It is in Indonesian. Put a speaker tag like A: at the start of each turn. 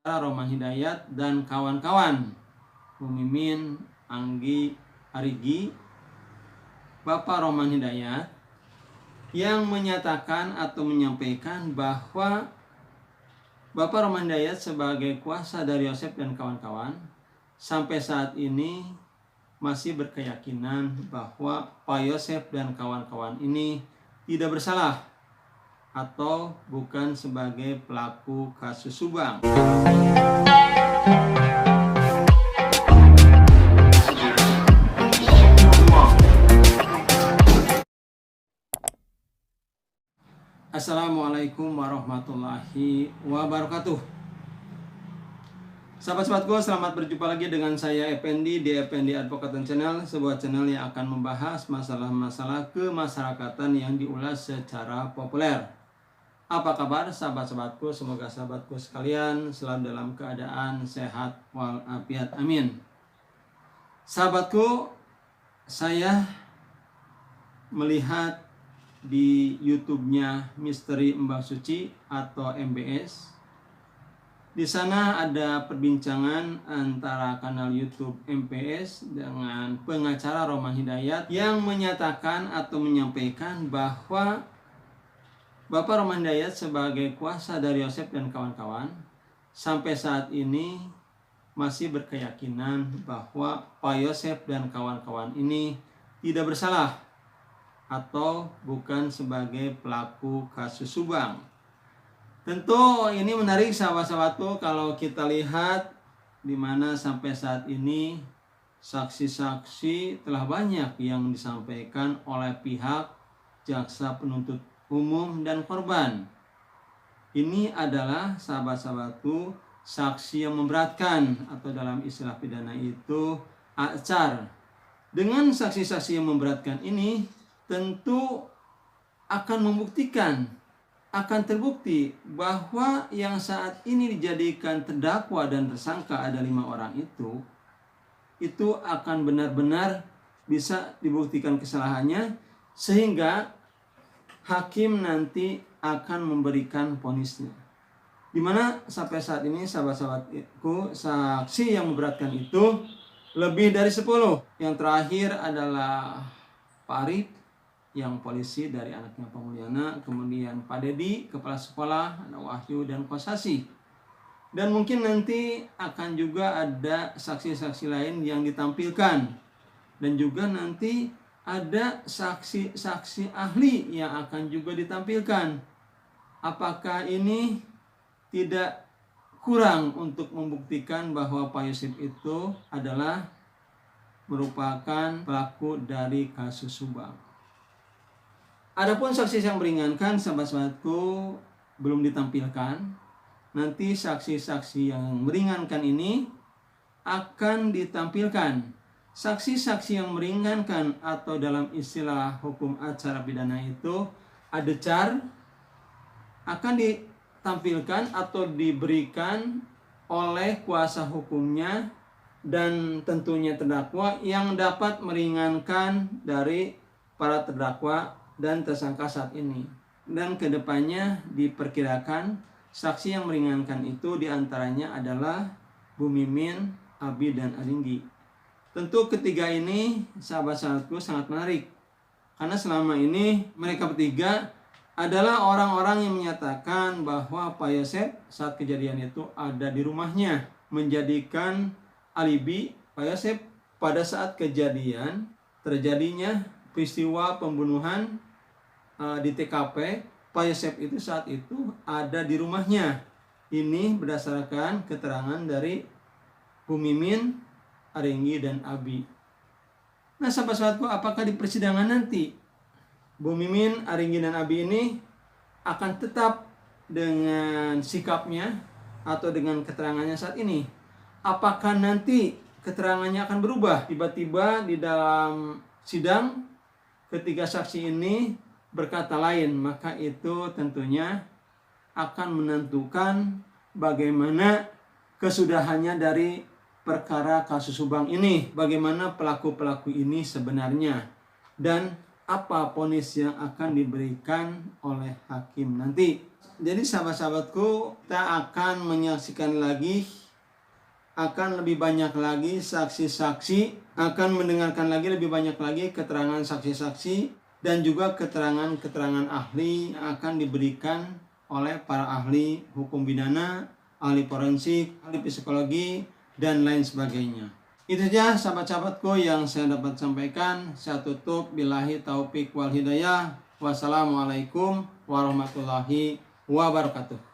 A: Roman Hidayat dan kawan-kawan, Bu Mimin, Anggi, Arigi, Bapak Roman Hidayat, yang menyatakan atau menyampaikan bahwa Bapak Roman Hidayat sebagai kuasa dari Yosef dan kawan-kawan sampai saat ini masih berkeyakinan bahwa Pak Yosef dan kawan-kawan ini tidak bersalah atau bukan sebagai pelaku kasus Subang. Assalamualaikum warahmatullahi wabarakatuh. Sahabat-sahabatku, selamat berjumpa lagi dengan saya Effendi di Effendi Advocaten Channel, sebuah channel yang akan membahas masalah-masalah kemasyarakatan yang diulas secara populer. Apa kabar sahabat-sahabatku? Semoga sahabatku sekalian selalu dalam keadaan sehat walafiat. Amin. Sahabatku, saya melihat di YouTube-nya Misteri Mbak Suci atau MBS. Di sana ada perbincangan antara kanal YouTube MPS dengan pengacara Roman Hidayat yang menyatakan atau menyampaikan bahwa Bapak Roman Hidayat sebagai kuasa dari Yosef dan kawan-kawan sampai saat ini masih berkeyakinan bahwa Pak Yosef dan kawan-kawan ini tidak bersalah atau bukan sebagai pelaku kasus Subang. Tentu ini menarik sahabat-sahabatku kalau kita lihat di mana sampai saat ini saksi-saksi telah banyak yang disampaikan oleh pihak jaksa penuntut umum dan korban. Ini adalah sahabat-sahabatku saksi yang memberatkan atau dalam istilah pidana itu acar. Dengan saksi-saksi yang memberatkan ini tentu akan membuktikan, akan terbukti bahwa yang saat ini dijadikan terdakwa dan tersangka ada 5 orang itu akan benar-benar bisa dibuktikan kesalahannya sehingga hakim nanti akan memberikan vonisnya. Dimana sampai saat ini sahabat-sahabatku saksi yang memberatkan itu lebih dari 10. Yang terakhir adalah Pak Arif yang polisi dari anaknya Pak Mulyana, kemudian Pak Dedi kepala sekolah, ada Wahyu dan Kosasi. Dan mungkin nanti akan juga ada saksi-saksi lain yang ditampilkan, dan juga nanti ada saksi-saksi ahli yang akan juga ditampilkan. Apakah ini tidak kurang untuk membuktikan bahwa Pak Yosef itu adalah merupakan pelaku dari kasus Subang? Adapun saksi yang meringankan sahabat-sahabatku belum ditampilkan. Nanti saksi-saksi yang meringankan ini akan ditampilkan. Saksi-saksi yang meringankan atau dalam istilah hukum acara pidana itu adecar akan ditampilkan atau diberikan oleh kuasa hukumnya dan tentunya terdakwa yang dapat meringankan dari para terdakwa dan tersangka saat ini. Dan kedepannya diperkirakan saksi yang meringankan itu diantaranya adalah Bu Mimin, Abi, dan Aringgi. Tentu ketiga ini sahabat-sahabatku sangat menarik, karena selama ini mereka bertiga adalah orang-orang yang menyatakan bahwa Pak Yosef saat kejadian itu ada di rumahnya, menjadikan alibi Pak Yosef pada saat kejadian terjadinya peristiwa pembunuhan di TKP. Pak Yosef itu saat itu ada di rumahnya. Ini berdasarkan keterangan dari Bu Mimin, Aringgi, dan Abi. Nah sahabat-sahabatku, apakah di persidangan nanti Bu Mimin, Aringgi, dan Abi ini akan tetap dengan sikapnya atau dengan keterangannya saat ini? Apakah nanti keterangannya akan berubah tiba-tiba di dalam sidang ketika saksi ini berkata lain? Maka itu tentunya akan menentukan bagaimana kesudahannya dari perkara kasus Subang ini, bagaimana pelaku-pelaku ini sebenarnya, dan apa vonis yang akan diberikan oleh hakim nanti. Jadi sahabat-sahabatku, kita akan menyaksikan lagi, akan lebih banyak lagi saksi-saksi, akan mendengarkan lagi lebih banyak lagi keterangan saksi-saksi dan juga keterangan-keterangan ahli yang akan diberikan oleh para ahli hukum pidana, ahli forensik, ahli psikologi, dan lain sebagainya. Itu saja sahabat-sahabatku yang saya dapat sampaikan. Saya tutup billahi taufik wal hidayah. Wassalamualaikum warahmatullahi wabarakatuh.